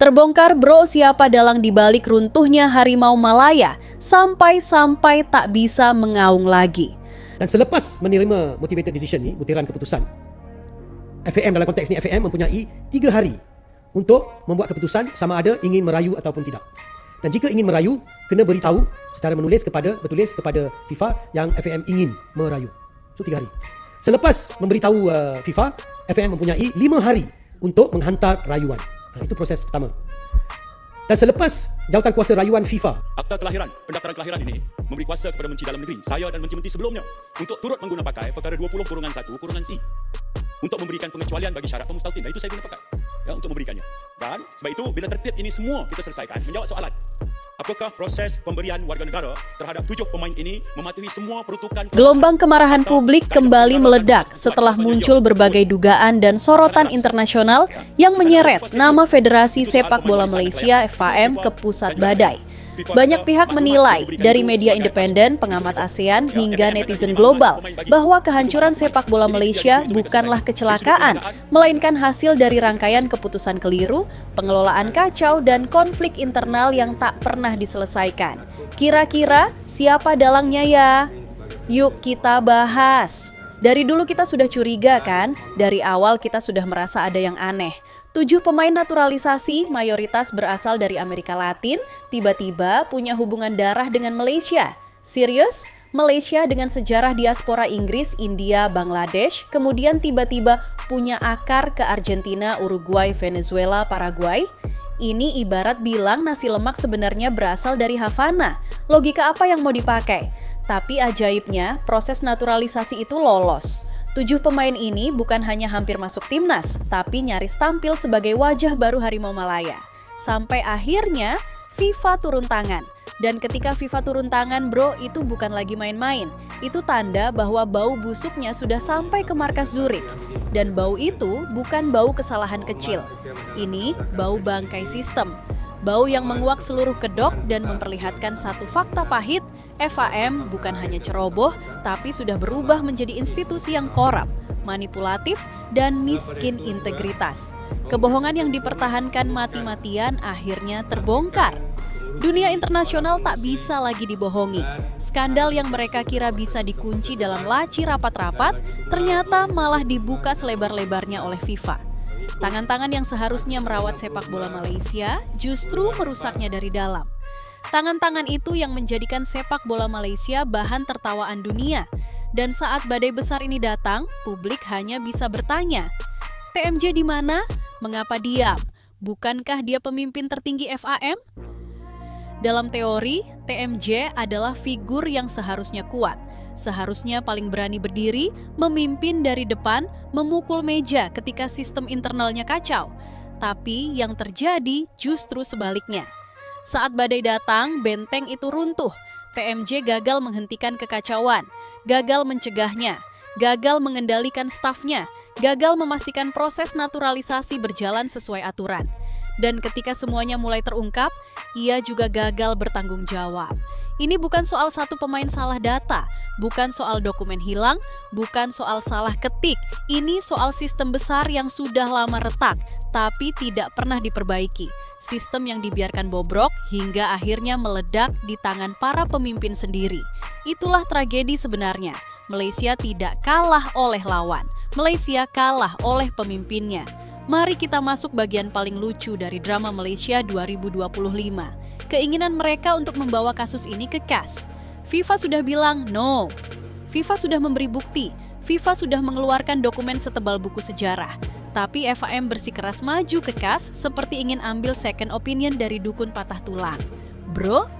Terbongkar bro siapa dalang dibalik runtuhnya Harimau Malaya sampai-sampai tak bisa mengaung lagi. Dan selepas menerima motivated decision ni, butiran keputusan, FAM dalam konteks ni FAM mempunyai 3 hari untuk membuat keputusan sama ada ingin merayu ataupun tidak. Dan jika ingin merayu, kena beritahu secara bertulis kepada FIFA yang FAM ingin merayu. So 3 hari. Selepas memberitahu FIFA, FAM mempunyai 5 hari untuk menghantar rayuan. Itu proses pertama. Dan selepas jawatan kuasa rayuan FIFA, Akta kelahiran, pendaftaran kelahiran ini memberi kuasa kepada Menteri Dalam Negeri, saya dan Menteri-Menteri sebelumnya untuk turut mengguna pakai perkara 20/1/I untuk memberikan pengecualian bagi syarat pemustautin. Dan itu saya guna pakai untuk memberikannya. Dan sebab itu bila tertib ini semua kita selesaikan, menjawab soalan, apakah proses pemberian warga negara terhadap 7 pemain ini mematuhi semua peruntukan. Gelombang kemarahan publik kembali meledak setelah muncul berbagai dugaan dan sorotan internasional yang menyeret nama Federasi Sepak Bola Malaysia (FAM) ke pusat badai. Banyak pihak menilai, dari media independen, pengamat ASEAN, hingga netizen global, bahwa kehancuran sepak bola Malaysia bukanlah kecelakaan, melainkan hasil dari rangkaian keputusan keliru, pengelolaan kacau, dan konflik internal yang tak pernah diselesaikan. Kira-kira siapa dalangnya ya? Yuk kita bahas. Dari dulu kita sudah curiga kan? Dari awal kita sudah merasa ada yang aneh. 7 pemain naturalisasi mayoritas berasal dari Amerika Latin, tiba-tiba punya hubungan darah dengan Malaysia. Serius? Malaysia dengan sejarah diaspora Inggris, India, Bangladesh, kemudian tiba-tiba punya akar ke Argentina, Uruguay, Venezuela, Paraguay? Ini ibarat bilang nasi lemak sebenarnya berasal dari Havana. Logika apa yang mau dipakai? Tapi ajaibnya, proses naturalisasi itu lolos. 7 pemain ini bukan hanya hampir masuk timnas, tapi nyaris tampil sebagai wajah baru Harimau Malaya. Sampai akhirnya FIFA turun tangan. Dan ketika FIFA turun tangan bro, itu bukan lagi main-main. Itu tanda bahwa bau busuknya sudah sampai ke markas Zurich. Dan bau itu bukan bau kesalahan kecil. Ini bau bangkai sistem. Bau yang menguak seluruh kedok dan memperlihatkan satu fakta pahit, FAM bukan hanya ceroboh, tapi sudah berubah menjadi institusi yang korup, manipulatif, dan miskin integritas. Kebohongan yang dipertahankan mati-matian akhirnya terbongkar. Dunia internasional tak bisa lagi dibohongi. Skandal yang mereka kira bisa dikunci dalam laci rapat-rapat, ternyata malah dibuka selebar-lebarnya oleh FIFA. Tangan-tangan yang seharusnya merawat sepak bola Malaysia justru merusaknya dari dalam. Tangan-tangan itu yang menjadikan sepak bola Malaysia bahan tertawaan dunia. Dan saat badai besar ini datang, publik hanya bisa bertanya, TMJ di mana? Mengapa diam? Bukankah dia pemimpin tertinggi FAM? Dalam teori, TMJ adalah figur yang seharusnya kuat. Seharusnya paling berani berdiri, memimpin dari depan, memukul meja ketika sistem internalnya kacau. Tapi yang terjadi justru sebaliknya. Saat badai datang, benteng itu runtuh. TMJ gagal menghentikan kekacauan, gagal mencegahnya, gagal mengendalikan stafnya, gagal memastikan proses naturalisasi berjalan sesuai aturan. Dan ketika semuanya mulai terungkap, ia juga gagal bertanggung jawab. Ini bukan soal satu pemain salah data, bukan soal dokumen hilang, bukan soal salah ketik. Ini soal sistem besar yang sudah lama retak, tapi tidak pernah diperbaiki. Sistem yang dibiarkan bobrok hingga akhirnya meledak di tangan para pemimpin sendiri. Itulah tragedi sebenarnya. Malaysia tidak kalah oleh lawan. Malaysia kalah oleh pemimpinnya. Mari kita masuk bagian paling lucu dari drama Malaysia 2025. Keinginan mereka untuk membawa kasus ini ke CAS. FIFA sudah bilang no. FIFA sudah memberi bukti. FIFA sudah mengeluarkan dokumen setebal buku sejarah. Tapi FAM bersikeras maju ke CAS seperti ingin ambil second opinion dari dukun patah tulang. Bro,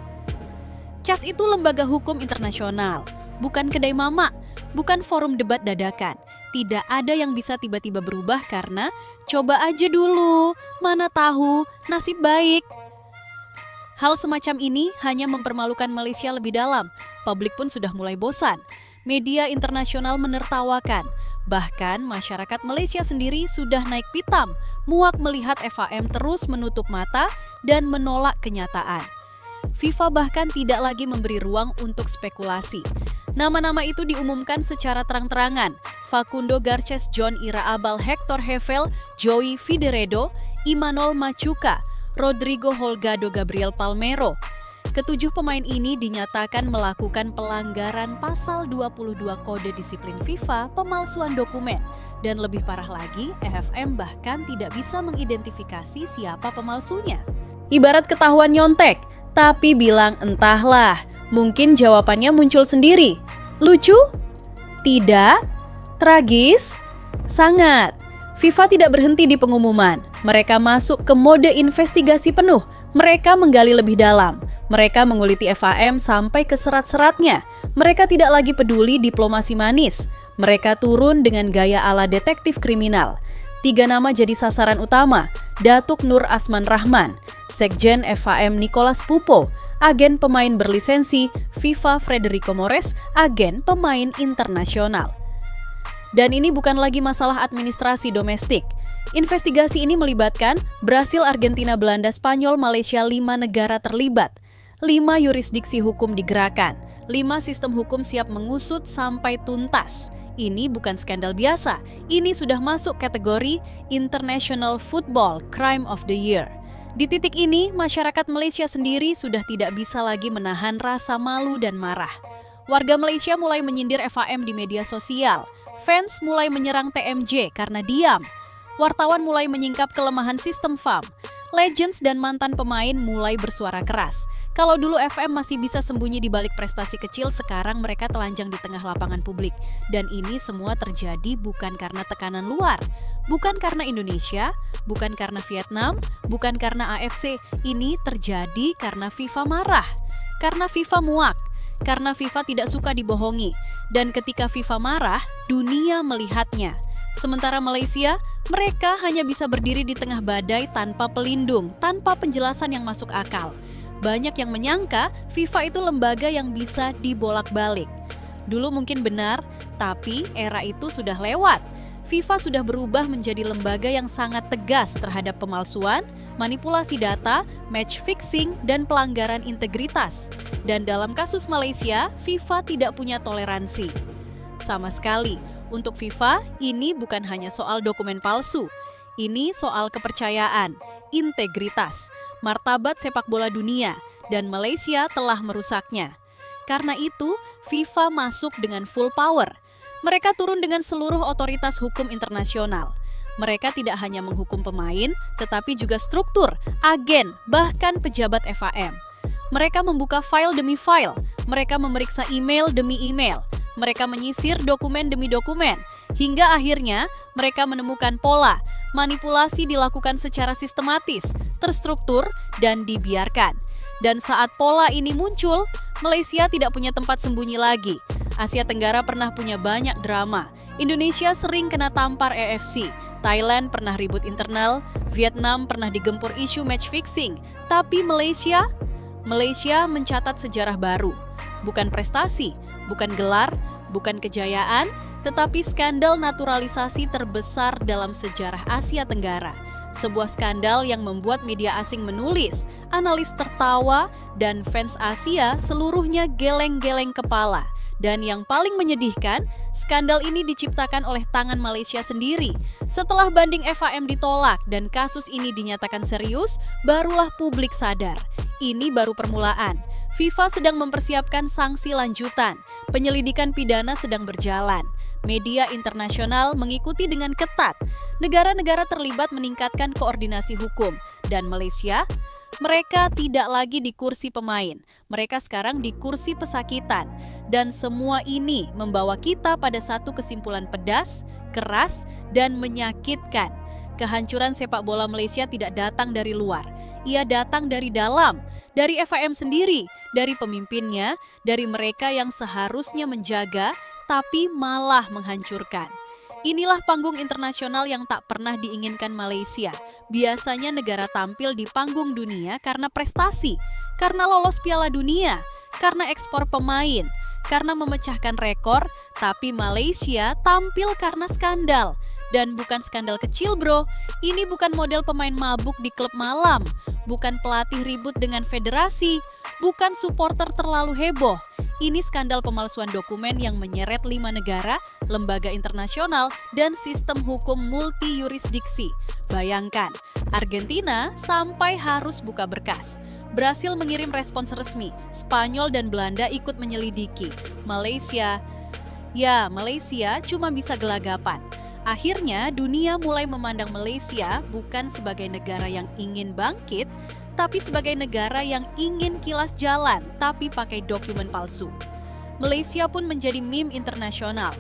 CAS itu lembaga hukum internasional, bukan kedai mama, bukan forum debat dadakan. Tidak ada yang bisa tiba-tiba berubah karena coba aja dulu, mana tahu, nasib baik. Hal semacam ini hanya mempermalukan Malaysia lebih dalam. Publik pun sudah mulai bosan. Media internasional menertawakan. Bahkan masyarakat Malaysia sendiri sudah naik pitam, muak melihat FAM terus menutup mata dan menolak kenyataan. FIFA bahkan tidak lagi memberi ruang untuk spekulasi. Nama-nama itu diumumkan secara terang-terangan. Facundo Garces, John Iraabal, Hector Hevel, Joey Figueiredo, Imanol Machuca, Rodrigo Holgado Gabriel Palmeiro. Ketujuh pemain ini dinyatakan melakukan pelanggaran pasal 22 Kode Disiplin FIFA pemalsuan dokumen. Dan lebih parah lagi, EFM bahkan tidak bisa mengidentifikasi siapa pemalsunya. Ibarat ketahuan nyontek, tapi bilang entahlah, mungkin jawabannya muncul sendiri. Lucu? Tidak? Tragis? Sangat. FIFA tidak berhenti di pengumuman. Mereka masuk ke mode investigasi penuh. Mereka menggali lebih dalam. Mereka menguliti FAM sampai ke serat-seratnya. Mereka tidak lagi peduli diplomasi manis. Mereka turun dengan gaya ala detektif kriminal. 3 nama jadi sasaran utama, Datuk Nur Asman Rahman, Sekjen FAM Nicholas Pupo, agen pemain berlisensi FIFA Federico Mores, agen pemain internasional. Dan ini bukan lagi masalah administrasi domestik. Investigasi ini melibatkan Brasil, Argentina, Belanda, Spanyol, Malaysia, 5 negara terlibat. 5 yurisdiksi hukum digerakkan, 5 sistem hukum siap mengusut sampai tuntas. Ini bukan skandal biasa, ini sudah masuk kategori International Football Crime of the Year. Di titik ini, masyarakat Malaysia sendiri sudah tidak bisa lagi menahan rasa malu dan marah. Warga Malaysia mulai menyindir FAM di media sosial, fans mulai menyerang TMJ karena diam, wartawan mulai menyingkap kelemahan sistem FAM. Legends dan mantan pemain mulai bersuara keras. Kalau dulu FM masih bisa sembunyi di balik prestasi kecil, sekarang mereka telanjang di tengah lapangan publik. Dan ini semua terjadi bukan karena tekanan luar, bukan karena Indonesia, bukan karena Vietnam, bukan karena AFC. Ini terjadi karena FIFA marah, karena FIFA muak, karena FIFA tidak suka dibohongi. Dan ketika FIFA marah, dunia melihatnya. Sementara Malaysia, mereka hanya bisa berdiri di tengah badai tanpa pelindung, tanpa penjelasan yang masuk akal. Banyak yang menyangka FIFA itu lembaga yang bisa dibolak-balik. Dulu mungkin benar, tapi era itu sudah lewat. FIFA sudah berubah menjadi lembaga yang sangat tegas terhadap pemalsuan, manipulasi data, match fixing, dan pelanggaran integritas. Dan dalam kasus Malaysia, FIFA tidak punya toleransi sama sekali. Untuk FIFA, ini bukan hanya soal dokumen palsu. Ini soal kepercayaan, integritas, martabat sepak bola dunia, dan Malaysia telah merusaknya. Karena itu, FIFA masuk dengan full power. Mereka turun dengan seluruh otoritas hukum internasional. Mereka tidak hanya menghukum pemain, tetapi juga struktur, agen, bahkan pejabat FAM. Mereka membuka file demi file, mereka memeriksa email demi email. Mereka menyisir dokumen demi dokumen, hingga akhirnya mereka menemukan pola. Manipulasi dilakukan secara sistematis, terstruktur, dan dibiarkan. Dan saat pola ini muncul, Malaysia tidak punya tempat sembunyi lagi. Asia Tenggara pernah punya banyak drama. Indonesia sering kena tampar AFC. Thailand pernah ribut internal. Vietnam pernah digempur isu match fixing. Tapi Malaysia mencatat sejarah baru. Bukan prestasi, bukan gelar, bukan kejayaan, tetapi skandal naturalisasi terbesar dalam sejarah Asia Tenggara. Sebuah skandal yang membuat media asing menulis, analis tertawa, dan fans Asia seluruhnya geleng-geleng kepala. Dan yang paling menyedihkan, skandal ini diciptakan oleh tangan Malaysia sendiri. Setelah banding FAM ditolak dan kasus ini dinyatakan serius, barulah publik sadar. Ini baru permulaan. FIFA sedang mempersiapkan sanksi lanjutan. Penyelidikan pidana sedang berjalan. Media internasional mengikuti dengan ketat. Negara-negara terlibat meningkatkan koordinasi hukum. Dan Malaysia, mereka tidak lagi di kursi pemain. Mereka sekarang di kursi pesakitan. Dan semua ini membawa kita pada satu kesimpulan pedas, keras, dan menyakitkan. Kehancuran sepak bola Malaysia tidak datang dari luar. Ia datang dari dalam, dari FAM sendiri, dari pemimpinnya, dari mereka yang seharusnya menjaga, tapi malah menghancurkan. Inilah panggung internasional yang tak pernah diinginkan Malaysia. Biasanya negara tampil di panggung dunia karena prestasi, karena lolos Piala Dunia, karena ekspor pemain, karena memecahkan rekor, tapi Malaysia tampil karena skandal. Dan bukan skandal kecil bro, ini bukan model pemain mabuk di klub malam, bukan pelatih ribut dengan federasi, bukan supporter terlalu heboh. Ini skandal pemalsuan dokumen yang menyeret 5 negara, lembaga internasional, dan sistem hukum multi yurisdiksi. Bayangkan, Argentina sampai harus buka berkas. Brasil mengirim respons resmi, Spanyol dan Belanda ikut menyelidiki. Malaysia cuma bisa gelagapan. Akhirnya, dunia mulai memandang Malaysia bukan sebagai negara yang ingin bangkit, tapi sebagai negara yang ingin kilas jalan, tapi pakai dokumen palsu. Malaysia pun menjadi meme internasional.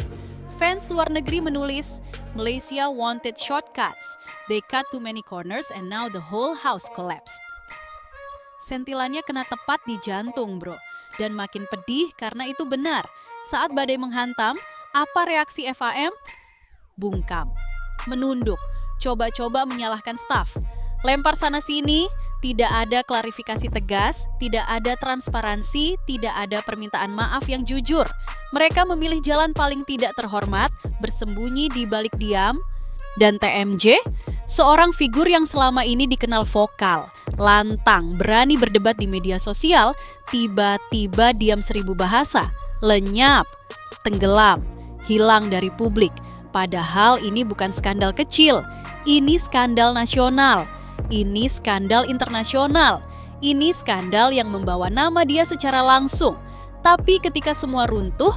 Fans luar negeri menulis, Malaysia wanted shortcuts. They cut too many corners and now the whole house collapsed. Sentilannya kena tepat di jantung, bro. Dan makin pedih karena itu benar. Saat badai menghantam, apa reaksi FAM? Bungkam, menunduk, coba-coba menyalahkan staf. Lempar sana-sini, tidak ada klarifikasi tegas, tidak ada transparansi, tidak ada permintaan maaf yang jujur. Mereka memilih jalan paling tidak terhormat, bersembunyi di balik diam. Dan TMJ, seorang figur yang selama ini dikenal vokal, lantang, berani berdebat di media sosial, tiba-tiba diam 1000 bahasa, lenyap, tenggelam, hilang dari publik. Padahal ini bukan skandal kecil, ini skandal nasional. Ini skandal internasional. Ini skandal yang membawa nama dia secara langsung. Tapi ketika semua runtuh,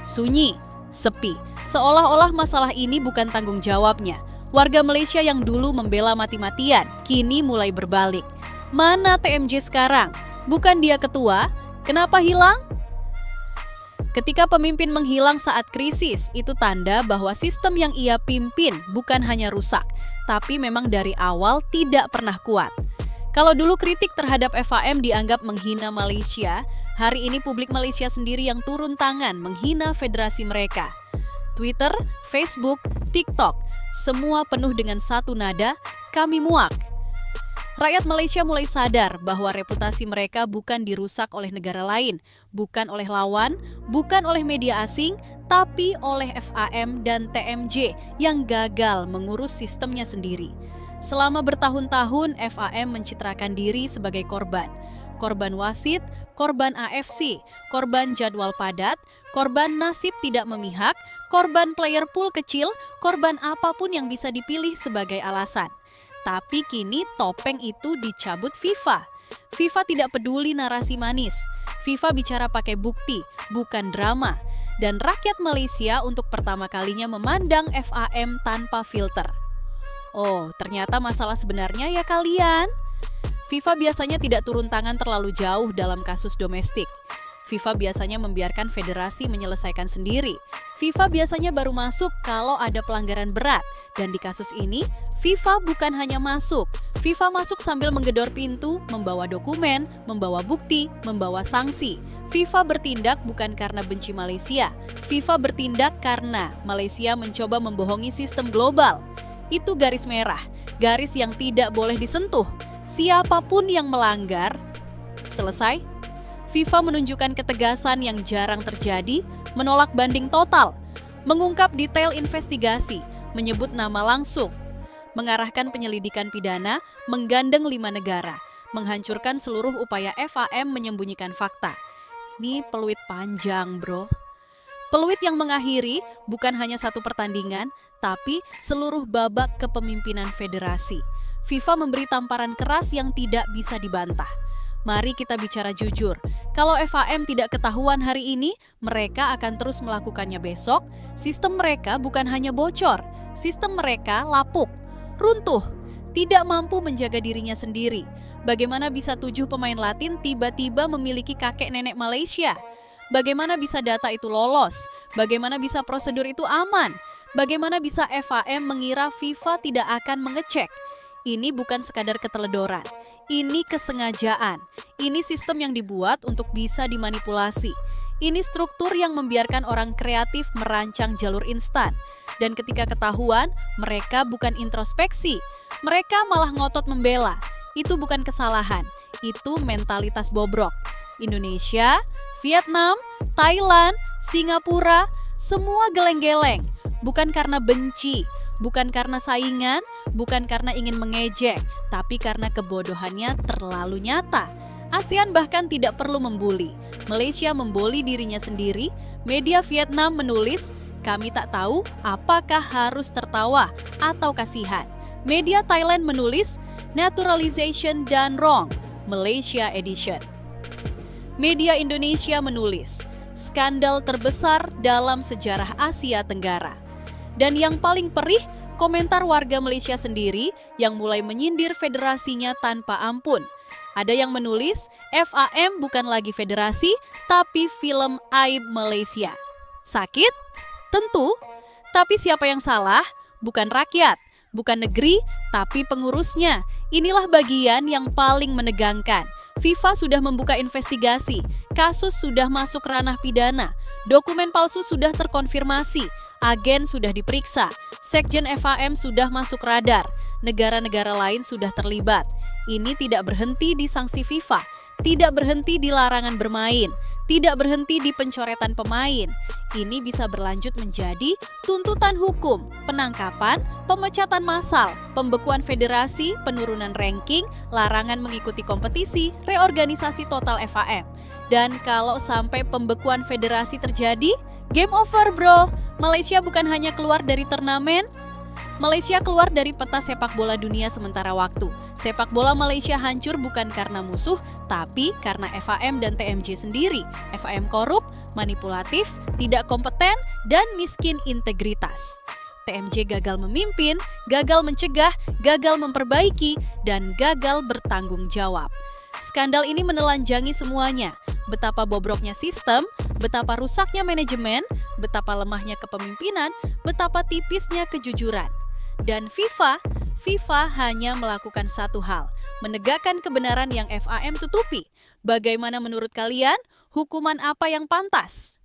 sunyi, sepi. Seolah-olah masalah ini bukan tanggung jawabnya. Warga Malaysia yang dulu membela mati-matian, kini mulai berbalik. Mana TMJ sekarang? Bukan dia ketua? Kenapa hilang? Ketika pemimpin menghilang saat krisis, itu tanda bahwa sistem yang ia pimpin bukan hanya rusak, tapi memang dari awal tidak pernah kuat. Kalau dulu kritik terhadap FAM dianggap menghina Malaysia, hari ini publik Malaysia sendiri yang turun tangan menghina federasi mereka. Twitter, Facebook, TikTok, semua penuh dengan satu nada, kami muak. Rakyat Malaysia mulai sadar bahwa reputasi mereka bukan dirusak oleh negara lain, bukan oleh lawan, bukan oleh media asing, tapi oleh FAM dan TMJ yang gagal mengurus sistemnya sendiri. Selama bertahun-tahun, FAM mencitrakan diri sebagai korban. Korban wasit, korban AFC, korban jadwal padat, korban nasib tidak memihak, korban player pool kecil, korban apapun yang bisa dipilih sebagai alasan. Tapi kini topeng itu dicabut FIFA. FIFA tidak peduli narasi manis. FIFA bicara pakai bukti, bukan drama. Dan rakyat Malaysia untuk pertama kalinya memandang FAM tanpa filter. Oh, ternyata masalah sebenarnya ya kalian. FIFA biasanya tidak turun tangan terlalu jauh dalam kasus domestik. FIFA biasanya membiarkan federasi menyelesaikan sendiri. FIFA biasanya baru masuk kalau ada pelanggaran berat. Dan di kasus ini, FIFA bukan hanya masuk. FIFA masuk sambil menggedor pintu, membawa dokumen, membawa bukti, membawa sanksi. FIFA bertindak bukan karena benci Malaysia. FIFA bertindak karena Malaysia mencoba membohongi sistem global. Itu garis merah, garis yang tidak boleh disentuh. Siapapun yang melanggar, selesai. FIFA menunjukkan ketegasan yang jarang terjadi, menolak banding total, mengungkap detail investigasi, menyebut nama langsung, mengarahkan penyelidikan pidana, menggandeng 5 negara, menghancurkan seluruh upaya FAM menyembunyikan fakta. Ini peluit panjang, bro. Peluit yang mengakhiri bukan hanya satu pertandingan, tapi seluruh babak kepemimpinan federasi. FIFA memberi tamparan keras yang tidak bisa dibantah. Mari kita bicara jujur, kalau FAM tidak ketahuan hari ini, mereka akan terus melakukannya besok. Sistem mereka bukan hanya bocor, sistem mereka lapuk, runtuh, tidak mampu menjaga dirinya sendiri. Bagaimana bisa 7 pemain Latin tiba-tiba memiliki kakek nenek Malaysia? Bagaimana bisa data itu lolos? Bagaimana bisa prosedur itu aman? Bagaimana bisa FAM mengira FIFA tidak akan mengecek? Ini bukan sekadar keteledoran, ini kesengajaan. Ini sistem yang dibuat untuk bisa dimanipulasi. Ini struktur yang membiarkan orang kreatif merancang jalur instan. Dan ketika ketahuan, mereka bukan introspeksi. Mereka malah ngotot membela. Itu bukan kesalahan, itu mentalitas bobrok. Indonesia, Vietnam, Thailand, Singapura, semua geleng-geleng. Bukan karena benci, bukan karena saingan, bukan karena ingin mengejek, tapi karena kebodohannya terlalu nyata. ASEAN bahkan tidak perlu membuli. Malaysia memboli dirinya sendiri, media Vietnam menulis, kami tak tahu apakah harus tertawa atau kasihan. Media Thailand menulis, naturalization done wrong, Malaysia edition. Media Indonesia menulis, skandal terbesar dalam sejarah Asia Tenggara. Dan yang paling perih, komentar warga Malaysia sendiri yang mulai menyindir federasinya tanpa ampun. Ada yang menulis, FAM bukan lagi federasi, tapi film aib Malaysia. Sakit? Tentu. Tapi siapa yang salah? Bukan rakyat, bukan negeri, tapi pengurusnya. Inilah bagian yang paling menegangkan. FIFA sudah membuka investigasi, kasus sudah masuk ranah pidana, dokumen palsu sudah terkonfirmasi, agen sudah diperiksa, sekjen FAM sudah masuk radar, negara-negara lain sudah terlibat. Ini tidak berhenti di sanksi FIFA, tidak berhenti di larangan bermain, tidak berhenti di pencoretan pemain. Ini bisa berlanjut menjadi tuntutan hukum, penangkapan, pemecatan massal, pembekuan federasi, penurunan ranking, larangan mengikuti kompetisi, reorganisasi total FAM. Dan kalau sampai pembekuan federasi terjadi, game over bro. Malaysia bukan hanya keluar dari turnamen, Malaysia keluar dari peta sepak bola dunia sementara waktu. Sepak bola Malaysia hancur bukan karena musuh, tapi karena FAM dan TMJ sendiri. FAM korup, manipulatif, tidak kompeten, dan miskin integritas. TMJ gagal memimpin, gagal mencegah, gagal memperbaiki, dan gagal bertanggung jawab. Skandal ini menelanjangi semuanya. Betapa bobroknya sistem, betapa rusaknya manajemen, betapa lemahnya kepemimpinan, betapa tipisnya kejujuran. Dan FIFA hanya melakukan satu hal, menegakkan kebenaran yang FAM tutupi. Bagaimana menurut kalian? Hukuman apa yang pantas?